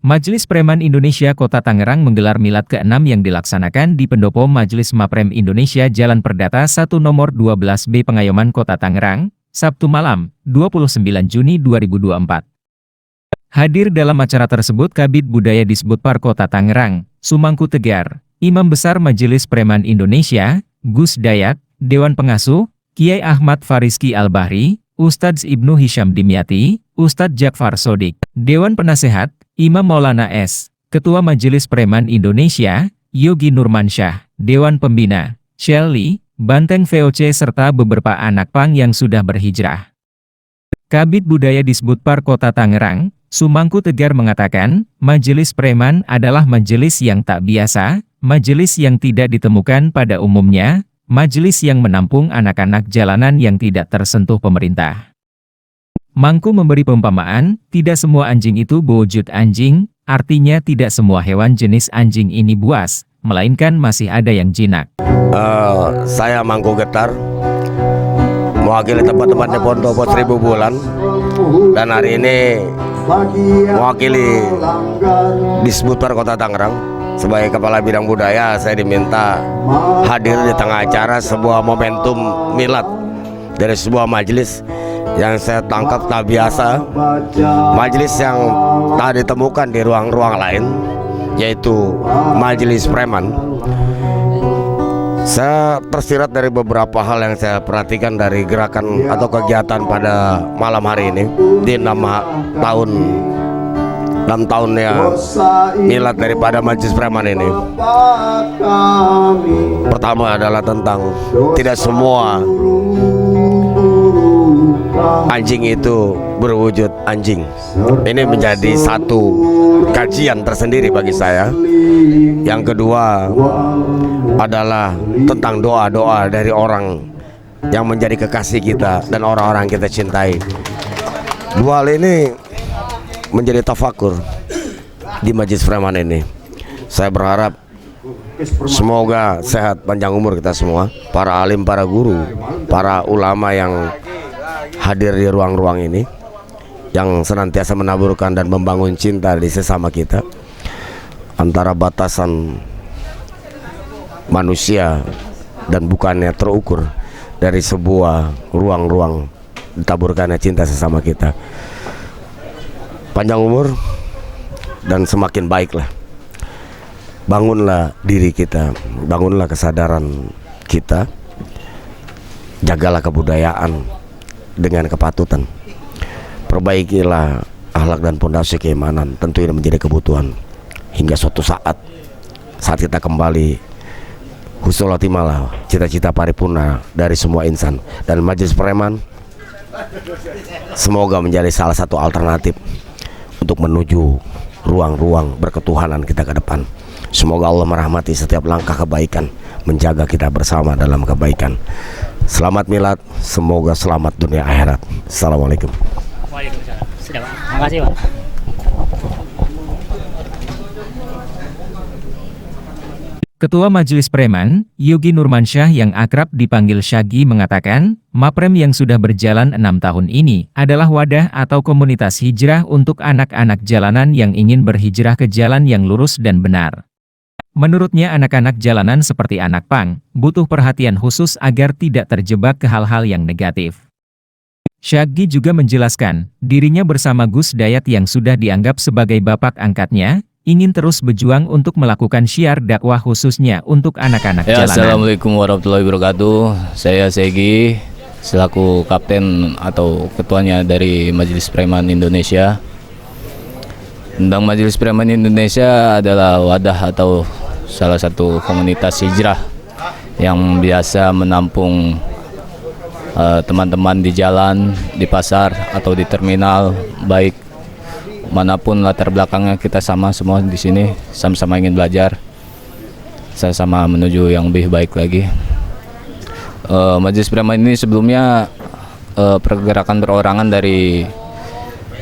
Majelis Preman Indonesia Kota Tangerang menggelar milad ke-6 yang dilaksanakan di Pendopo Majelis Maprem Indonesia Jalan Perdata 1 nomor 12B Pengayoman Kota Tangerang, Sabtu malam, 29 Juni 2024. Hadir dalam acara tersebut Kabid Budaya Disbudpar Kota Tangerang, Sumangku Tegar, Imam Besar Majelis Preman Indonesia, Gus Dayat, Dewan Pengasuh, Kiai Ahmad Fariski Al-Bahri, Ustadz Ibnu Hisham Dimyati, Ustadz Jakfar Sodik, Dewan Penasehat, Imam Maulana S., Ketua Majelis Preman Indonesia, Yogi Nurmansyah, Dewan Pembina, Shelly, Banteng VOC serta beberapa anak pang yang sudah berhijrah. Kabid Budaya Disbudpar Kota Tangerang, Sumangku Tegar mengatakan, Majelis Preman adalah majelis yang tak biasa, majelis yang tidak ditemukan pada umumnya, majelis yang menampung anak-anak jalanan yang tidak tersentuh pemerintah. Mangku memberi perumpamaan, tidak semua anjing itu berwujud anjing, artinya tidak semua hewan jenis anjing ini buas, melainkan masih ada yang jinak. Saya Mangku Getar, mewakili teman-teman di Pendopo 1000 bulan, dan hari ini mewakili Disbudpar Kota Tangerang. Sebagai Kepala Bidang Budaya, saya diminta hadir di tengah acara sebuah momentum milad dari sebuah majelis yang saya tangkap tak biasa, majelis yang tak ditemukan di ruang-ruang lain, yaitu Majelis Preman. Saya tersirat dari beberapa hal yang saya perhatikan dari gerakan atau kegiatan pada malam hari ini di 6 tahunnya milad daripada Majelis Preman ini. Pertama adalah tentang tidak semua anjing itu berwujud anjing. Ini menjadi satu kajian tersendiri bagi saya. Yang kedua adalah tentang doa-doa dari orang yang menjadi kekasih kita dan orang-orang kita cintai. Dua hal ini menjadi tafakur di Majelis Preman ini. Saya berharap semoga sehat panjang umur kita semua, para alim, para guru, para ulama yang hadir di ruang-ruang ini, yang senantiasa menaburkan dan membangun cinta di sesama kita, antara batasan manusia dan bukannya terukur dari sebuah ruang-ruang ditaburkannya cinta sesama kita. Panjang umur dan semakin baiklah. Bangunlah diri kita, bangunlah kesadaran kita, jagalah kebudayaan dengan kepatutan, perbaikilah akhlak dan pondasi keimanan. Tentu ini menjadi kebutuhan hingga suatu saat kita kembali husnul khotimah lah, cita-cita paripurna dari semua insan. Dan Majelis Preman semoga menjadi salah satu alternatif untuk menuju ruang-ruang berketuhanan kita ke depan. Semoga Allah merahmati setiap langkah kebaikan, menjaga kita bersama dalam kebaikan. Selamat milad, semoga selamat dunia akhirat. Assalamualaikum. Waalaikumsalam. Sudah, Pak. Makasih, Pak. Ketua Majelis Preman, Yogi Nurmansyah yang akrab dipanggil Syagi mengatakan, Maprem yang sudah berjalan 6 tahun ini adalah wadah atau komunitas hijrah untuk anak-anak jalanan yang ingin berhijrah ke jalan yang lurus dan benar. Menurutnya anak-anak jalanan seperti anak pang, butuh perhatian khusus agar tidak terjebak ke hal-hal yang negatif. Syagi juga menjelaskan, dirinya bersama Gus Dayat yang sudah dianggap sebagai bapak angkatnya, ingin terus berjuang untuk melakukan syiar dakwah khususnya untuk anak-anak jalanan. Assalamualaikum warahmatullahi wabarakatuh. Saya Segi, selaku kapten atau ketuanya dari Majelis Preman Indonesia. Tentang Majelis Preman Indonesia adalah wadah atau salah satu komunitas hijrah yang biasa menampung teman-teman di jalan, di pasar atau di terminal, baik manapun latar belakangnya, kita sama semua di sini, sama-sama ingin belajar, sama-sama menuju yang lebih baik lagi. Majelis Preman ini sebelumnya pergerakan perorangan dari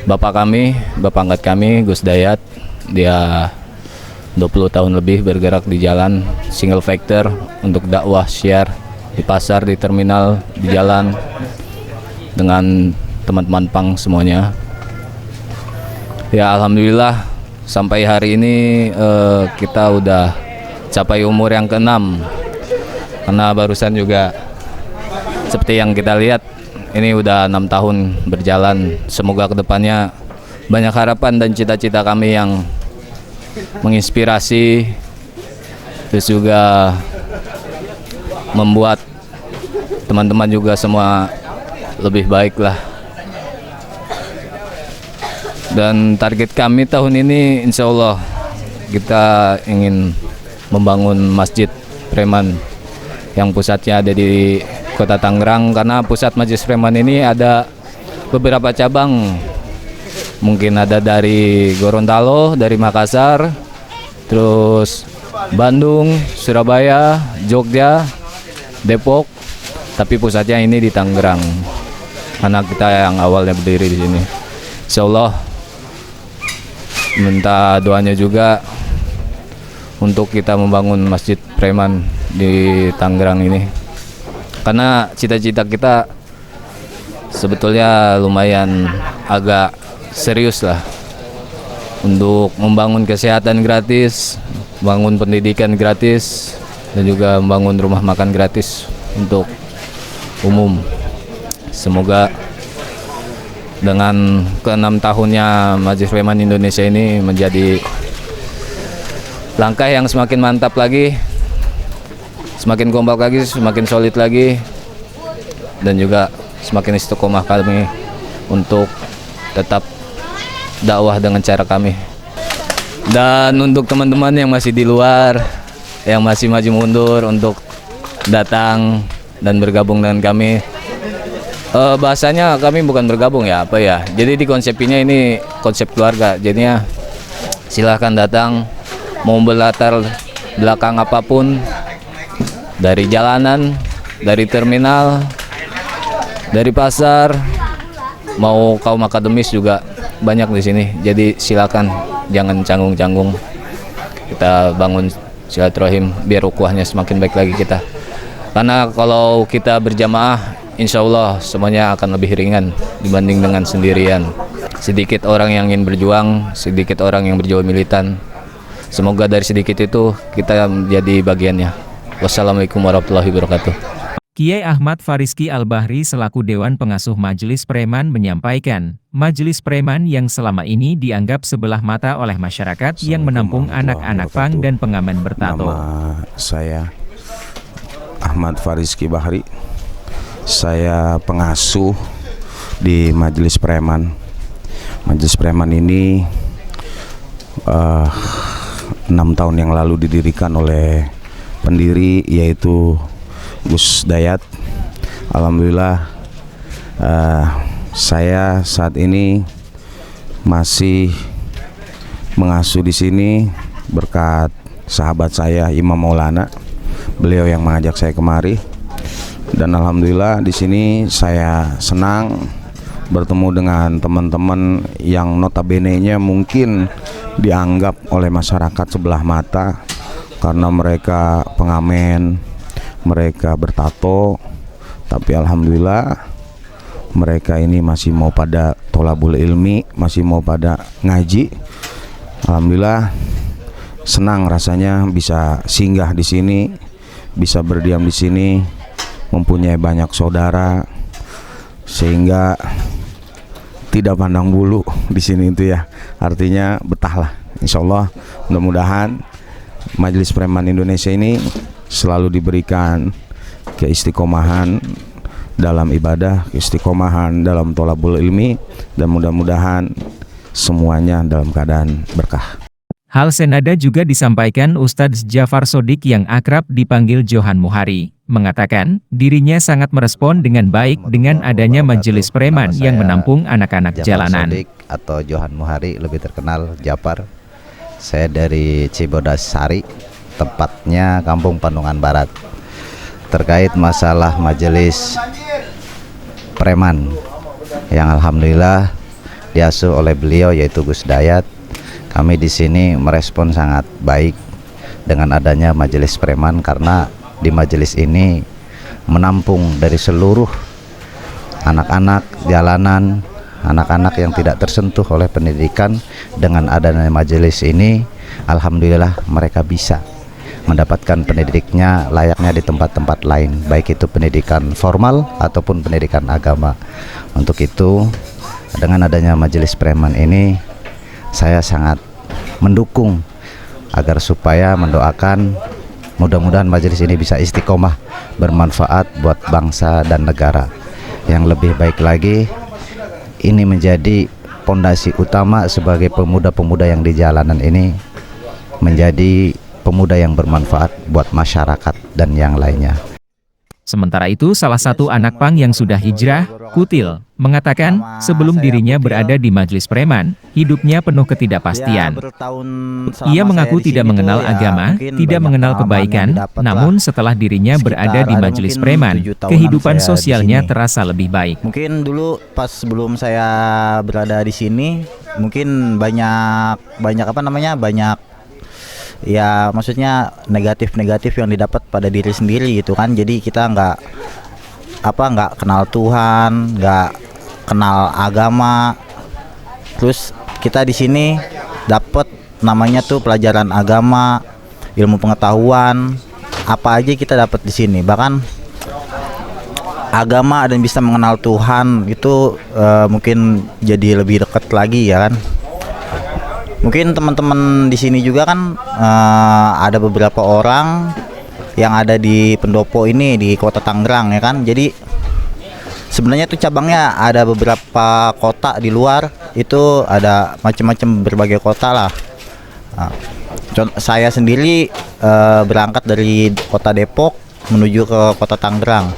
bapak kami, bapak angkat kami, Gus Dayat. Dia 20 tahun lebih bergerak di jalan, single factor untuk dakwah syiar di pasar, di terminal, di jalan dengan teman-teman pang semuanya. Ya alhamdulillah sampai hari ini kita udah capai umur yang ke-6, karena barusan juga seperti yang kita lihat ini udah 6 tahun berjalan. Semoga kedepannya banyak harapan dan cita-cita kami yang menginspirasi, terus juga membuat teman-teman juga semua lebih baik lah. Dan target kami tahun ini insya Allah kita ingin membangun Masjid Preman yang pusatnya ada di Kota Tangerang, karena pusat Majelis Preman ini ada beberapa cabang. Mungkin ada dari Gorontalo, dari Makassar, terus Bandung, Surabaya, Jogja, Depok, tapi pusatnya ini di Tangerang. Karena kita yang awalnya berdiri di sini. Insya Allah minta doanya juga untuk kita membangun Masjid Preman di Tangerang ini, karena cita-cita kita sebetulnya lumayan agak serius lah, untuk membangun kesehatan gratis, bangun pendidikan gratis, dan juga membangun rumah makan gratis untuk umum. Semoga dengan ke-6 tahunnya Majelis Preman Indonesia ini menjadi langkah yang semakin mantap lagi, semakin kompak lagi, semakin solid lagi, dan juga semakin istiqomah kami untuk tetap dakwah dengan cara kami. Dan untuk teman-teman yang masih di luar, yang masih maju mundur untuk datang dan bergabung dengan kami, bahasanya kami bukan bergabung ya, apa ya, jadi di konsepnya ini konsep keluarga. Jadinya silahkan datang, mau berlatar belakang apapun, dari jalanan, dari terminal, dari pasar, mau kaum akademis juga banyak di sini. Jadi silakan, jangan canggung-canggung, kita bangun silaturahim biar ukhuwahnya semakin baik lagi kita. Karena kalau kita berjamaah, insya Allah semuanya akan lebih ringan dibanding dengan sendirian. Sedikit orang yang ingin berjuang, sedikit orang yang berjiwa militan. Semoga dari sedikit itu kita menjadi bagiannya. Wassalamualaikum warahmatullahi wabarakatuh. Kiai Ahmad Fariski Al-Bahri selaku Dewan Pengasuh Majelis Preman menyampaikan, Majelis Preman yang selama ini dianggap sebelah mata oleh masyarakat yang menampung anak-anak pang dan pengamen bertato. Nama saya Ahmad Fariski Bahri. Saya pengasuh di Majelis Preman. Majelis Preman ini 6 tahun yang lalu didirikan oleh pendiri yaitu Gus Dayat. Alhamdulillah saya saat ini masih mengasuh di sini berkat sahabat saya Imam Maulana. Beliau yang mengajak saya kemari. Dan alhamdulillah di sini saya senang bertemu dengan teman-teman yang notabene-nya mungkin dianggap oleh masyarakat sebelah mata karena mereka pengamen, mereka bertato, tapi alhamdulillah mereka ini masih mau pada tholabul ilmi, masih mau pada ngaji. Alhamdulillah senang rasanya bisa singgah di sini, bisa berdiam di sini, mempunyai banyak saudara, sehingga tidak pandang bulu di sini itu ya. Artinya betahlah. Insya Allah mudah-mudahan Majelis Preman Indonesia ini selalu diberikan keistiqomahan dalam ibadah, keistiqomahan dalam tholabul ilmi, dan mudah-mudahan semuanya dalam keadaan berkah. Hal senada juga disampaikan Ustadz Jafar Sodik yang akrab dipanggil Johan Muhari, mengatakan dirinya sangat merespon dengan baik dengan adanya Majelis Preman yang menampung anak-anak jalanan. Sodik atau Johan Muhari, lebih terkenal Jafar. Saya dari Cibodas Sari, tepatnya Kampung Pandungan Barat. Terkait masalah Majelis Preman yang alhamdulillah diasuh oleh beliau yaitu Gus Dayat, kami di sini merespon sangat baik dengan adanya Majelis Preman, karena di majelis ini menampung dari seluruh anak-anak jalanan, anak-anak yang tidak tersentuh oleh pendidikan. Dengan adanya majelis ini, alhamdulillah mereka bisa mendapatkan pendidiknya layaknya di tempat-tempat lain, baik itu pendidikan formal ataupun pendidikan agama. Untuk itu, dengan adanya majelis preman ini, saya sangat mendukung agar supaya mendoakan mudah-mudahan majelis ini bisa istiqomah, bermanfaat buat bangsa dan negara. Yang lebih baik lagi, ini menjadi pondasi utama sebagai pemuda-pemuda yang di jalanan ini menjadi pemuda yang bermanfaat buat masyarakat dan yang lainnya. Sementara itu, salah satu anak pang yang sudah hijrah, Kutil, mengatakan sebelum dirinya berada di majelis preman, hidupnya penuh ketidakpastian. Ia mengaku tidak mengenal agama, tidak mengenal kebaikan, namun setelah dirinya berada di majelis preman, kehidupan sosialnya terasa lebih baik. Mungkin dulu pas sebelum saya berada di sini, mungkin banyak ya maksudnya negatif yang didapat pada diri sendiri gitu kan. Jadi kita nggak kenal Tuhan, nggak kenal agama. Terus kita di sini dapat namanya tuh pelajaran agama, ilmu pengetahuan, apa aja kita dapat di sini. Bahkan agama dan bisa mengenal Tuhan itu mungkin jadi lebih dekat lagi ya kan. Mungkin teman-teman di sini juga kan ada beberapa orang yang ada di pendopo ini di Kota Tangerang ya kan. Jadi sebenarnya itu cabangnya ada beberapa kota di luar, itu ada macam-macam berbagai kota lah. Saya sendiri berangkat dari Kota Depok menuju ke Kota Tangerang.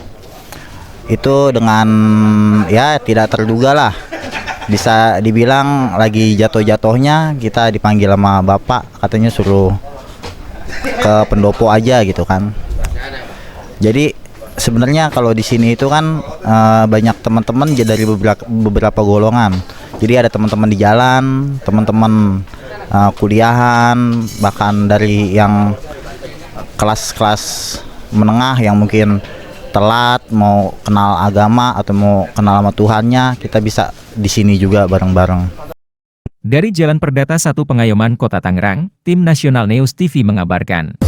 Itu dengan ya tidak terduga lah. Bisa dibilang lagi jatuh-jatuhnya kita dipanggil sama bapak, katanya suruh ke pendopo aja gitu kan. Jadi sebenarnya kalau di sini itu kan banyak teman-teman dari beberapa golongan. Jadi ada teman-teman di jalan, teman-teman kuliahan, bahkan dari yang kelas-kelas menengah yang mungkin telat mau kenal agama atau mau kenal sama Tuhannya, kita bisa di sini juga bareng-bareng. Dari Jalan Perdata 1 Pengayoman Kota Tangerang, Tim Nasional News TV mengabarkan.